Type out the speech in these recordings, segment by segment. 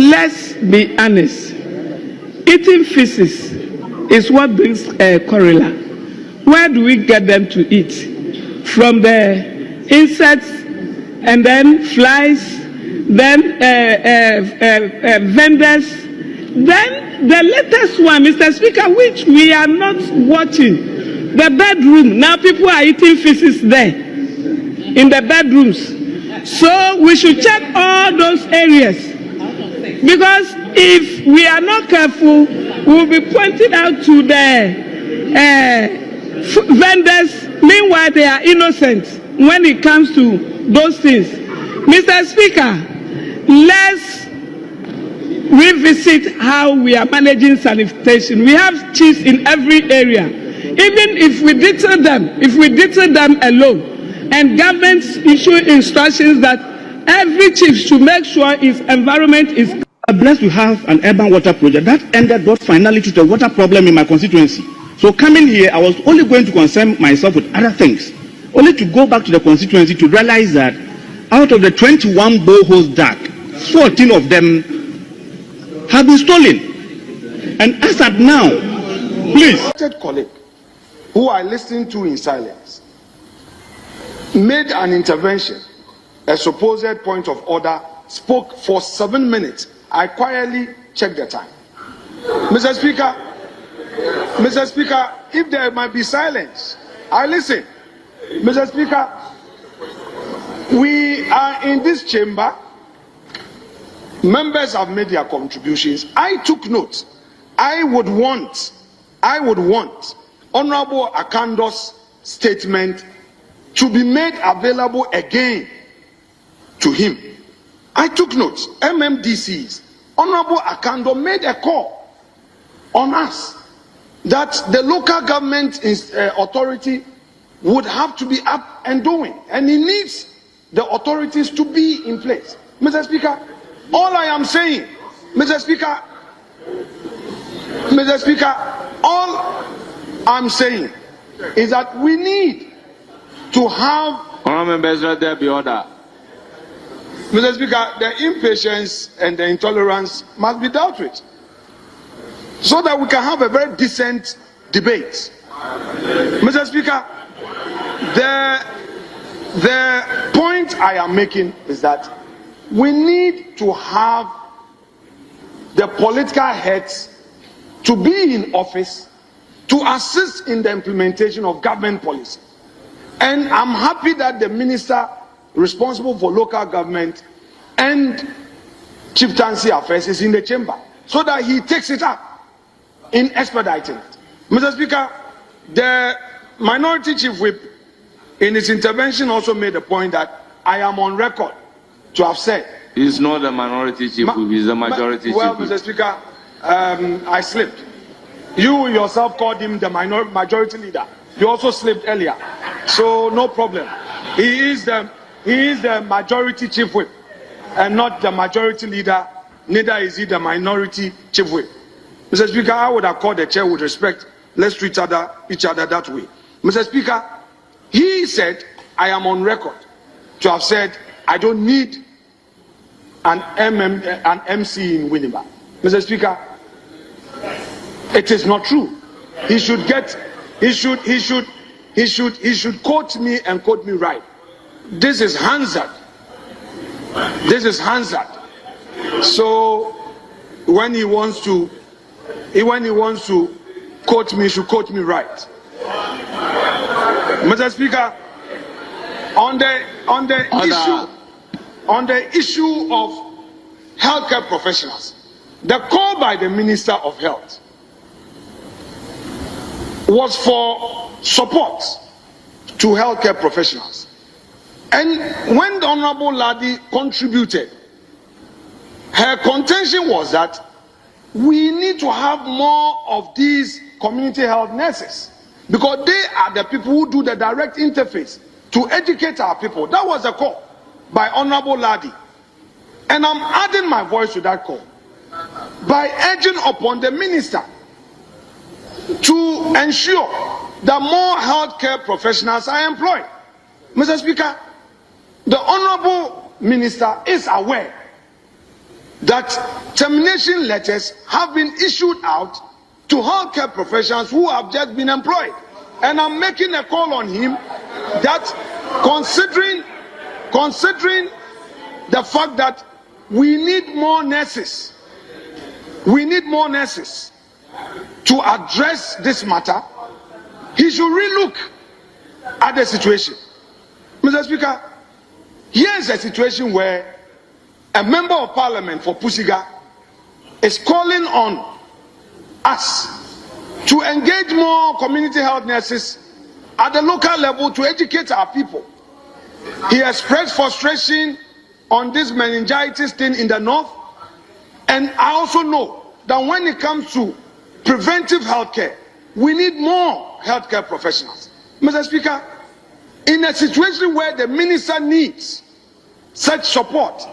let's be honest. Eating feces is what brings cholera. Where do we get them to eat? From the insects, and then flies, then vendors, then the latest one, Mr. Speaker, which we are not watching, the bedroom. Now people are eating feces there, in the bedrooms. So we should check all those areas, because if we are not careful, we will be pointed out to the vendors. Meanwhile, they are innocent when it comes to those things. Mr. Speaker, let's revisit how we are managing sanitation. We have chiefs in every area. Even if we deter them alone, and government issue instructions that every chief should make sure his environment is. I'm blessed to have an urban water project that ended brought finally to the water problem in my constituency. So coming here, I was only going to concern myself with other things, only to go back to the constituency to realize that out of the 21 boreholes dug, 14 of them have been stolen. And as at now, please. Colleague who I listened to in silence made an intervention, a supposed point of order, spoke for 7 minutes. I quietly checked the time. Mr. Speaker, if there might be silence, I listen. Mr. Speaker, we are in this chamber. Members have made their contributions. I took note. I would want Honorable Akando's statement to be made available again to him. I took notes. MMDCs, Honorable Akando made a call on us that the local government authority would have to be up and doing, and he needs the authorities to be in place. Mr. Speaker, all I am saying, Mr. Speaker, all I'm saying is that we need to have. Honourable members, let there be order. Mr. Speaker, the impatience and the intolerance must be dealt with, so that we can have a very decent debate. Mr. Speaker, the point I am making is that we need to have the political heads to be in office to assist in the implementation of government policy. And I'm happy that the minister responsible for local government and chieftaincy affairs is in the chamber, so that he takes it up in expediting it. Mr. Speaker, the minority chief whip in his intervention also made a point that I am on record to have said. He's not the minority chief whip, he's the majority well, chief whip. Mr. Speaker, I slipped. You yourself called him the majority leader. You also slipped earlier, so no problem. He is the majority chief whip and not the majority leader. Neither is he the minority chief whip. Mr. Speaker, I would have called the chair with respect. Let's treat each other that way. Mr. Speaker, he said, I am on record to have said I don't need an MC in Winneba. Mr. Speaker, it is not true. He should quote me and quote me right. This is Hansard. So when he wants to quote me, he should quote me right. Mr. Speaker, on the issue of healthcare professionals, the call by the Minister of Health was for support to healthcare professionals. And when the Honorable Ladi contributed, her contention was that we need to have more of these community health nurses, because they are the people who do the direct interface to educate our people. That was a call by Honorable Ladi. And I'm adding my voice to that call by urging upon the minister to ensure that more healthcare professionals are employed. Mr. Speaker, the Honorable Minister is aware that termination letters have been issued out to healthcare professionals who have just been employed. And I'm making a call on him that considering the fact that we need more nurses, to address this matter, he should relook at the situation. Mr. Speaker, here is a situation where a member of parliament for Pusiga is calling on us to engage more community health nurses at the local level to educate our people. He expressed frustration on this meningitis thing in the north, and I also know that when it comes to preventive health care, we need more healthcare professionals. Mr. Speaker, in a situation where the minister needs such support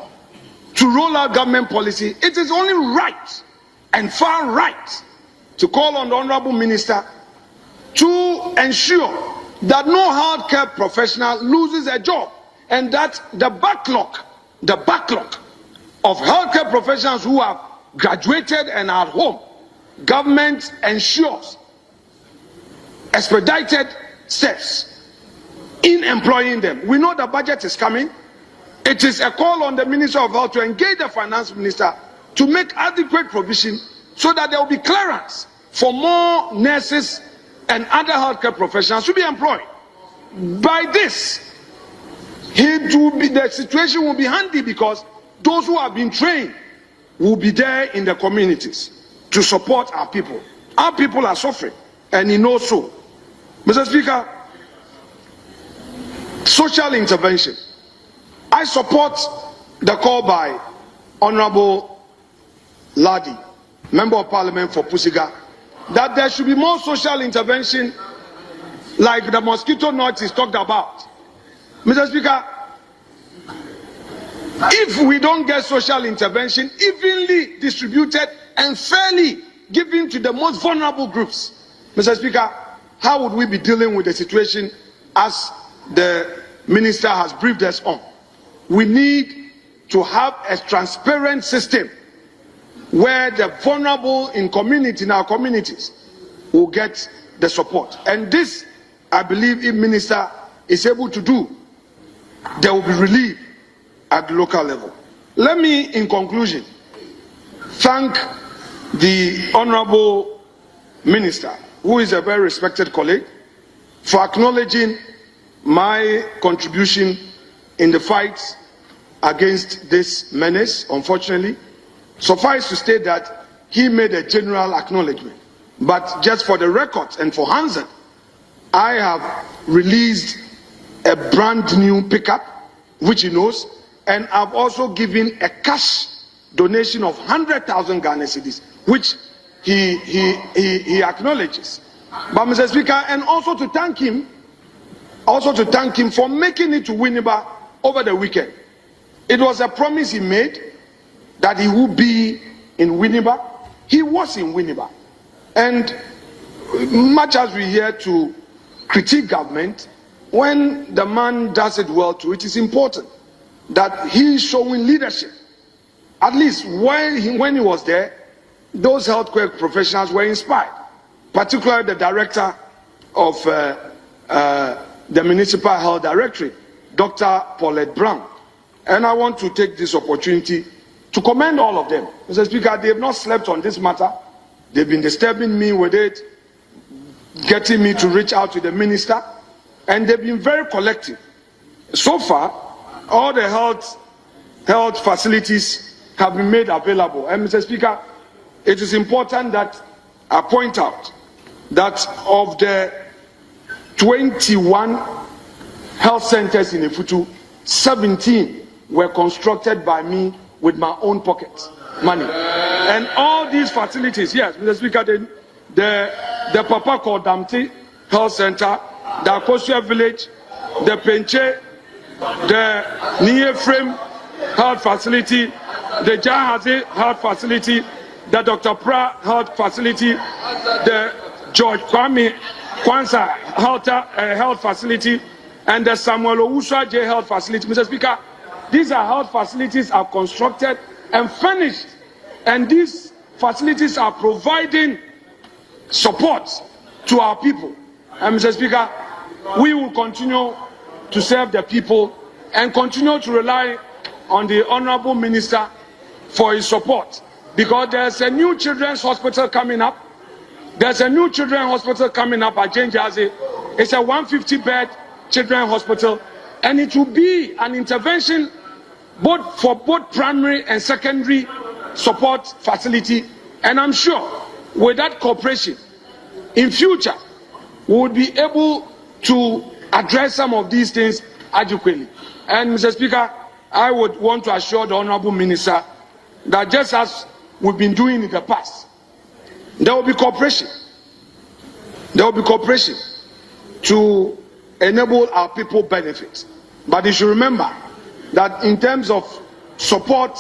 to roll out government policy, it is only right and far right to call on the Honorable Minister to ensure that no healthcare professional loses a job, and that the backlog of healthcare professionals who have graduated and are at home, government ensures expedited steps in employing them. We know the budget is coming. It is a call on the Minister of Health to engage the Finance Minister to make adequate provision so that there will be clearance for more nurses and other healthcare professionals to be employed. By this, the situation will be handy, because those who have been trained will be there in the communities to support our people. Our people are suffering, and he knows so. Mr. Speaker, social intervention. I support the call by Honorable Ladi, Member of Parliament for Pusiga, that there should be more social intervention like the mosquito net is talked about. Mr. Speaker, if we don't get social intervention evenly distributed and fairly given to the most vulnerable groups, Mr. Speaker, how would we be dealing with the situation as the Minister has briefed us on? We need to have a transparent system where the vulnerable in our communities will get the support. And this, I believe, if Minister is able to do, there will be relief at the local level. Let me, in conclusion, thank the Honorable Minister, who is a very respected colleague, for acknowledging my contribution in the fight against this menace. Unfortunately, suffice to state that he made a general acknowledgement. But just for the record and for Hansen, I have released a brand new pickup, which he knows, and I've also given a cash donation of 100,000 Ghana cedis, which he acknowledges. But Mr. Speaker, and also to thank him for making it to Winneba over the weekend. It was a promise he made that he would be in Winneba. He was in Winneba. And much as we hear to critique government, when the man does it well too, it is important that he is showing leadership. At least when he was there, those healthcare professionals were inspired, particularly the director of the Municipal Health Directorate, Dr. Paulette Brown. And I want to take this opportunity to commend all of them. Mr. Speaker, they have not slept on this matter. They've been disturbing me with it, getting me to reach out to the minister, and they've been very collective. So far, all the health facilities have been made available. And Mr. Speaker, it is important that I point out that of the 21 health centers in Efutu, 17 were constructed by me with my own pocket money. And all these facilities, yes, Mr. Speaker, the Papa Kodamti Health Center, the Akosia Village, the Penche, the Niefrem Health Facility, the Jahazi Health Facility, the Dr. Pra Health Facility, the George Kwame Kwanzaa Health Facility, and the Samuel Owusu J Health Facility. Mr. Speaker, these are health facilities are constructed and furnished, and these facilities are providing support to our people. And Mr. Speaker, we will continue to serve the people and continue to rely on the Honourable Minister for his support, because there's a new children's hospital coming up. There's a new children's hospital coming up at Jenjazi. It's a 150-bed children's hospital, and it will be an intervention for both primary and secondary support facility. And I'm sure with that cooperation, in future, we will be able to address some of these things adequately. And Mr. Speaker, I would want to assure the Honourable Minister that just as we've been doing in the past, there will be cooperation. There will be cooperation to enable our people benefit. But you should remember that in terms of support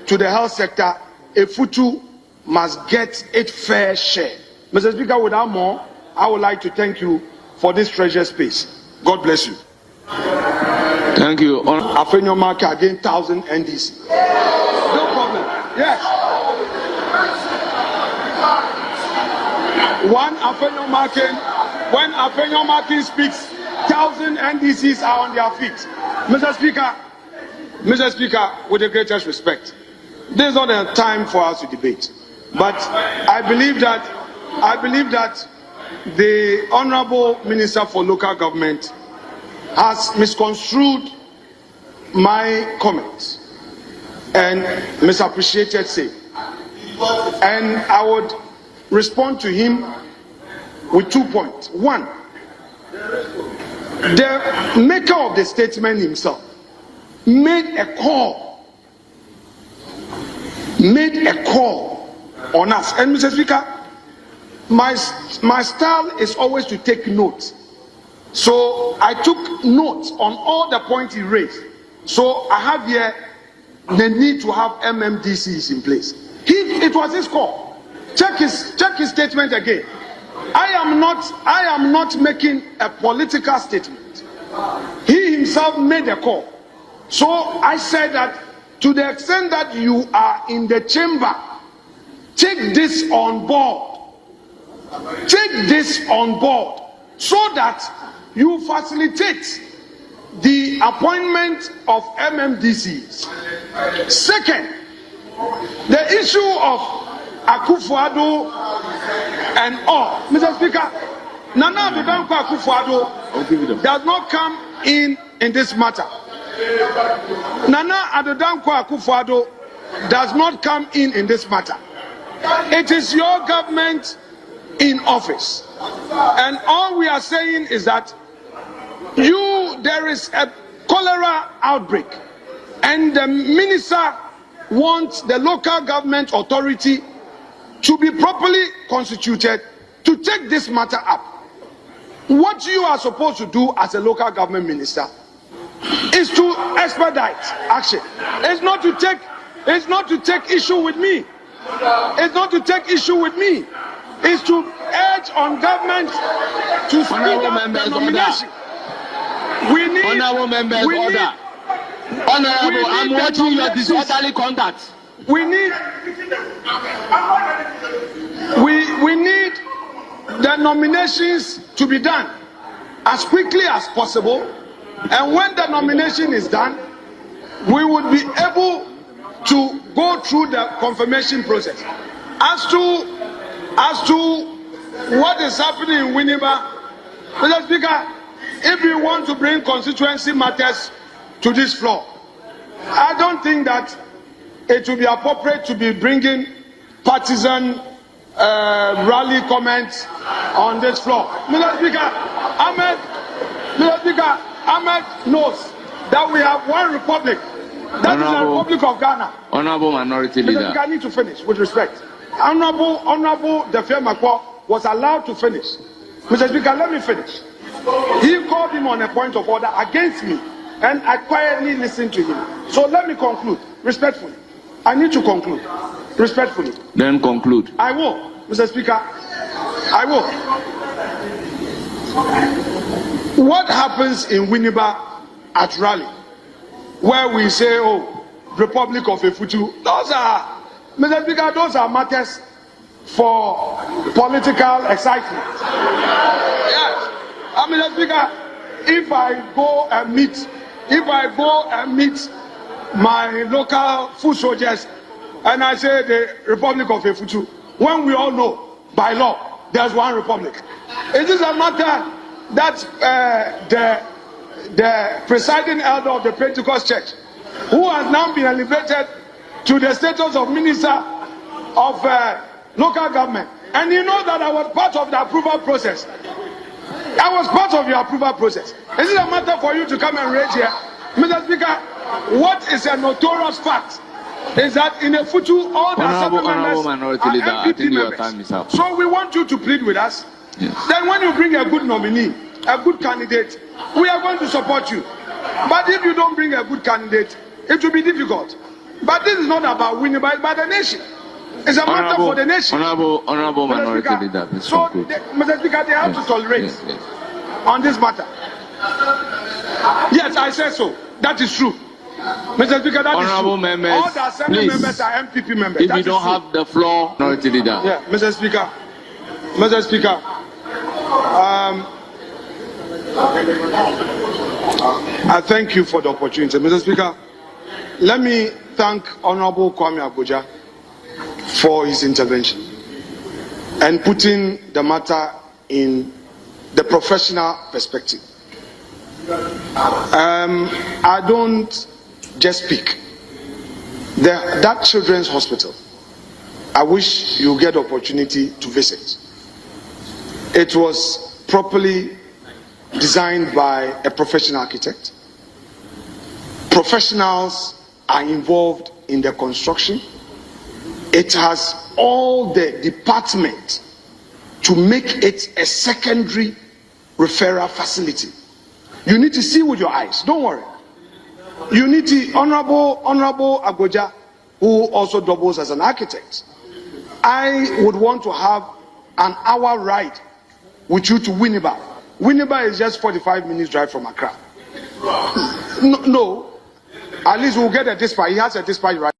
to the health sector, a FUTU must get its fair share. Mr. Speaker, without more, I would like to thank you for this treasure space. God bless you. Thank you. Afenyo market again 1,000 NDC. No problem. Yes. One Afenyo market, when Afenyo market speaks, 1,000 NDCs are on their feet. Mr. Speaker, with the greatest respect, this is not a time for us to debate. But I believe that the Honourable Minister for Local Government has misconstrued my comments and misappreciated say. And I would respond to him with 2 points. One, the maker of the statement himself made a call on us. And Mr. Speaker, my style is always to take notes. So I took notes on all the points he raised. So I have here the need to have MMDCs in place. It was his call. Check his statement again. I am not making a political statement. He himself made a call. So I said that to the extent that you are in the chamber, take this on board. Take this on board so that you facilitate the appointment of MMDCs. Second, the issue of Akufo-Addo and all. Mr. Speaker, Nana Addo Dankwa Akufo-Addo does not come in this matter. Nana Addo Dankwa Akufo-Addo does not come in this matter. It is your government in office. And all we are saying is that there is a cholera outbreak, and the minister wants the local government authority to be properly constituted to take this matter up. What you are supposed to do as a local government minister is to expedite action. It's not to take issue with me. It's not to take issue with me. It's to urge on government to speed up the nomination. Honourable members, order. Honourable, I'm watching your disorderly conduct. We need the nominations to be done as quickly as possible, and when the nomination is done, we would be able to go through the confirmation process. As to what is happening in Winneba, Mr. Speaker, if you want to bring constituency matters to this floor, I don't think that it will be appropriate to be bringing partisan rally comments on this floor. Mr. Speaker, Ahmed knows that we have one republic. That is the Republic of Ghana. Honourable Minority Leader. Mr. Speaker, I need to finish with respect. Honourable Defia Makwa was allowed to finish. Mr. Speaker, let me finish. He called him on a point of order against me, and I quietly listened to him. So let me conclude respectfully. I need to conclude respectfully. Then conclude. I will, Mr. Speaker. I will. What happens in Winneba at rally, where we say, oh, Republic of Efutu. Those are, Mr. Speaker, those are matters for political excitement. Yes. Mr. Speaker, if I go and meet my local foot soldiers and I say the Republic of Efutu, when we all know by law there's one republic, it is a matter that the presiding elder of the Pentecost Church, who has now been elevated to the status of Minister of Local Government, and you know that I was part of the approval process. I was part of your approval process. Is it a matter for you to come and raise here? Mr. Speaker, what is a notorious fact is that in Efutu, all the assembly members are MPP members. So we want you to plead with us. Yes. Then when you bring a good nominee, a good candidate, we are going to support you. But if you don't bring a good candidate, it will be difficult. But this is not about winning by the nation. It's a matter for the nation. Honorable Minority Leader. So, Mr. Speaker, they have to tolerate on this matter. Yes, I said so. That is true. Mr. Speaker, that Honorable is true. Members, all the assembly members are MPP members. If you don't have the floor, Minority Leader. Yeah, Mr. Speaker. Mr. Speaker. I thank you for the opportunity. Mr. Speaker, let me thank Honorable Kwame Abuja for his intervention and putting the matter in the professional perspective. I don't just speak. That children's hospital, I wish you get the opportunity to visit. It was properly designed by a professional architect. Professionals are involved in the construction. It has all the departments to make it a secondary referral facility. You need to see with your eyes. Don't worry. You need to, Honorable Agoja, who also doubles as an architect. I would want to have an hour ride with you to Winneba. Winneba is just 45 minutes drive from Accra. No, at least we'll get a dispatch. He has a dispatch right.